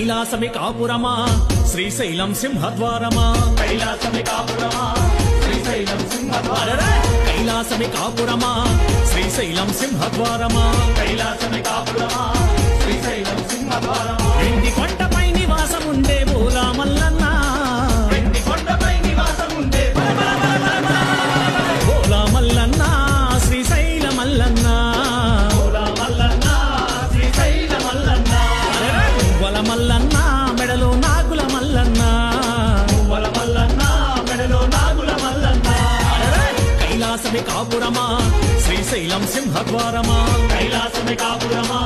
కైలాసమి కాపురమా శ్రీశైలం సింహద్వారమా కైలాసమి కాపురమా శ్రీశైలం సింహద్వారమా కైలాసమి కాపురమా శ్రీశైలం సింహద్వారమా కైలాసమి కాపురమా శ్రీశైలం సింహద్వారమా వెండి కొండపై నివాసముండే బోలా మల్లన్న వెండి కొండపై నివాసముండే బోలా మల్లన్న శ్రీశైల మల్లన్న బోలా మల్లన్న శ్రీశైల మల్లన్న పువ్వల మల్లన్న మెడలో నాగుల మల్లన్న పువ్వల మల్లన్న మెడలో నాగుల మల్లన్న కైలాసమి కాపురమా శ్రీశైలం సింహద్వారమా కైలాసమి కాపురమా